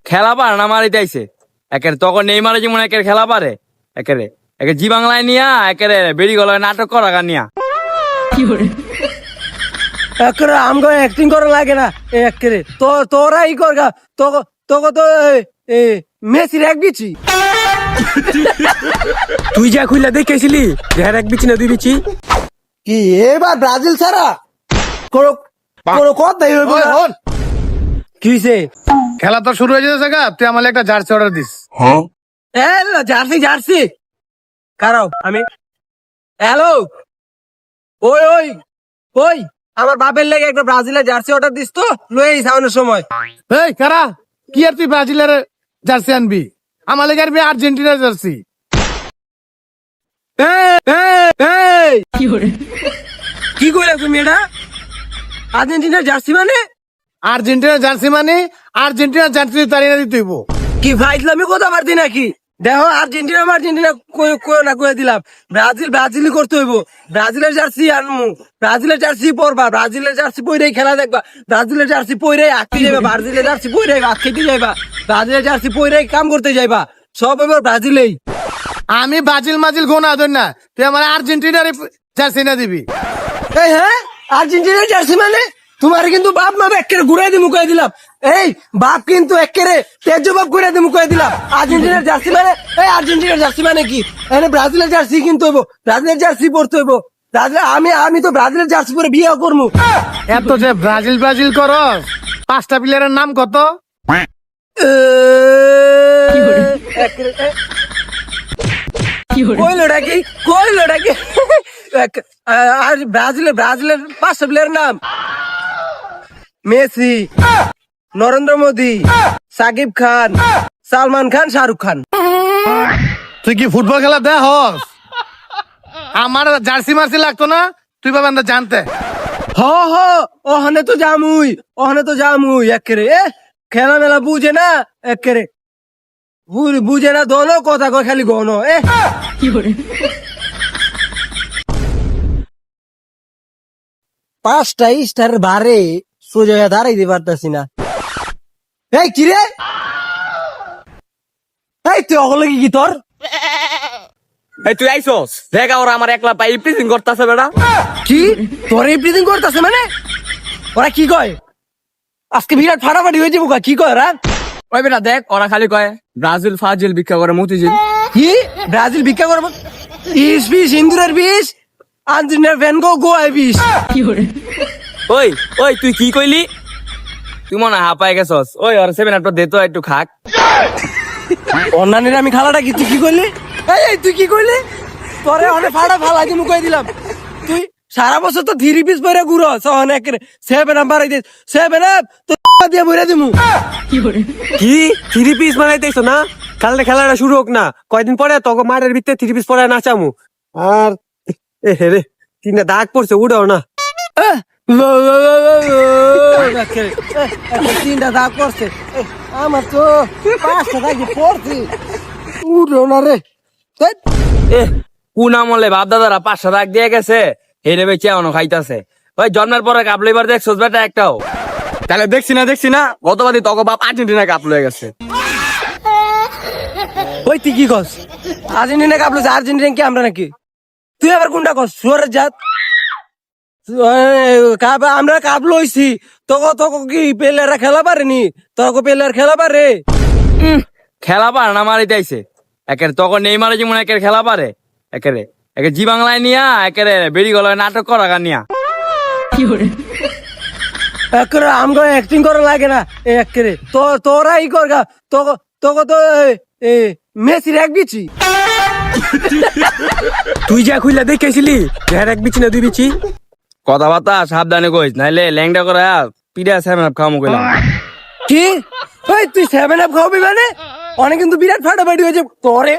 খেলা পারে না মারিতে আইছে একের তখন নেইমারে যেমন একের খেলা পারে একেরে একে জি বাংলায় নিয়া একেরে বেরি গলায় নাটক করা গান নিয়া একেরে আমগো অ্যাক্টিং করা লাগে না একেরে তোরা ই করগা তোকে তো মেসির এক বিচি তুই যা খুইলা দেখেছিলি ঢের এক বিচি না দুই বিচি কি এবার ব্রাজিল ছাড়া কোনো কোনো কথাই হইব না কি হইছে খেলা তো শুরু হয়ে যেতেছে গা, তুই আমার একটা জার্সি অর্ডার দিস। জার্সি জার্সি কারাও আমি হ্যালো ওই ওই ওই আমার বাপের লেগে একটা ব্রাজিলের জার্সি অর্ডার দিস তো লয়ে আইসাউনের সময় এই কারা কি আর তুই ব্রাজিলের জার্সি আনবি, আমার লেগে আনবি আর্জেন্টিনার জার্সি। কি কইলা তুমি এটা আর্জেন্টিনার জার্সি মানে আর্জেন্টিনার জার্সি মানে আর্জেন্টিনার জার্সি তারিনা দিতে হইব। কি ভাইলামি কথা পারতি নাকি দেখো আর্জেন্টিনা আর্জেন্টিনা কই না কই দিলাম ব্রাজিলই করতে হইব ব্রাজিলের জার্সি আনমু ব্রাজিলের জার্সি পরবা ব্রাজিলের জার্সি পইরাই খেলা দেখবা ব্রাজিলের জার্সি পইরাই আঁকতে যাইবা ব্রাজিলের জার্সি পইরাই আঁকতে যাইবা ব্রাজিলের জার্সি পইরাই কাম করতে যাইবা সব এবার ব্রাজিলেই আমি ব্রাজিল মাজিল গোনা ধর না, তুই আমার আর্জেন্টিনার জার্সি না দিবি। এই হ্যাঁ আর্জেন্টিনার জার্সি মানে তোমার কিন্তু বাপ মা একেবারে ঘুরাই দিয়ে মুখাই দিলাম এই বাপ কিন্তু একেবারে তেজ বাপ ঘুরাই দিয়ে মুখাই দিলাম আর্জেন্টিনার জার্সি মানে এই আর্জেন্টিনার জার্সি মানে কি এখানে ব্রাজিলের জার্সি কিনতে হইব ব্রাজিলের জার্সি পরতে হইব ব্রাজিল আমি তো ব্রাজিলের জার্সি পরে বিয়ে করবো এত যে ব্রাজিল ব্রাজিল করস, 5টা প্লেয়ারের নাম কত? কইলো ডাকি আর ব্রাজিলের 5টা প্লেয়ারের নাম মেসি নরেন্দ্র মোদি সাকিব খান সালমান খান শাহরুখ খান তুই কি ফুটবল খেলা দেখ? আমার জার্সি মার্সি লাগতো না, তুই বাবা জানতে। হ ওখানে তো জামুই একেরে খেলা মেলা বুঝে না একেরে বুঝে না দোনো কথা কয় খালি গনো পাঁচটা স্টার বারে সোজা দাঁড়াইতে পারতাছি না এই কিরে এই তুই অগলে কি তোর এই তুই আইছস দেখা ওরা আমার একলা পাই প্রিজিং করতেছে বেড়া কি তোর এভরিথিং করতেছে মানে ওরা কি কয় আজকে বিরাট ফাটাফাটি হয়ে যাবো কি কয় ওরা ওই বেটা দেখ ওরা খালি কয় ব্রাজিল ফাজিল ভিক্ষা করে মতিঝিল। কি ব্রাজিল ভিক্ষা করবো বিষ ইন্দুরের বিষ আর্জেন্টিনার ভ্যান গোয়ায় বিষ ওই ওই তুই কি কইলি? তুই মনে হয় হাঁপায় গেছস। ওই ওর 7 দে তো একটু খাক। অন্যান্যের আমি খালাটা কি তুই কি করলি এই তুই কি করলি তোরে অনেক ফাটা ফালাই দিয়ে মুখাই দিলাম তুই সারা বছর তো 3 পিস পরে ঘুরো অনেক 7 আপ বাড়াই দিস 7 আপ তো দিয়ে ভরে দিমু কি 3 পিস বানাইতেছো না? কালকে খেলাটা শুরু হোক না, কয়দিন পরে তোকে মাঠের ভিতরে 3 পিস পরে নাচামু। আর রে 3টা দাগ পড়ছে উড়াও না। 3টা দাগ পড়ছে আমার তো 5টা দাগ পড়ছে উড়ো না রে কোন আমলে বাপ দাদারা 5 দাগ দিয়ে গেছে হেরে বেঁচে এখনো খাইতাছে। ওই জন্মের পরে কাপ লইবার দেখছস বেটা একটাও? তাহলে দেখছি না গতবাদী তক বাপ আর্জেন্টিনা কাপ লয়ে গেছে। ওই তুই কি কস আর্জেন্টিনা কাপ লইছে আর্জেন্টিনা কি আমরা নাকি তুই আবার কোনটা কস সুয়ারের জাত আমরা কাপ লইছি তোকে কি প্লেয়াররা খেলা পারেনি তোকে প্লেয়ার খেলা পারে খেলা পারে না মারিতে আইছে একের তখন নেইমারে যেমন একের খেলা পারে একেরে একে জি বাংলায় নিয়া একেরে বেরি গলায় নাটক করা গান নিয়া একেরে আমগো অ্যাক্টিং করা লাগে না একেরে তোরা ই করগা তোকে তো মেসির এক বিচি তুই যা খুইলা দেখেছিলি ঢের এক বিচি না দুই বিচি কথাবার্তা সাবধানে কইস নাইলে ল্যাংডা করে পিড়া 7 আপ খাওয়ামু কইলাম। কি ওই তুই 7 আপ খাওয়াবি মানে অনেক কিন্তু বিরাট ফাটাফাটি হয়েছে তোরে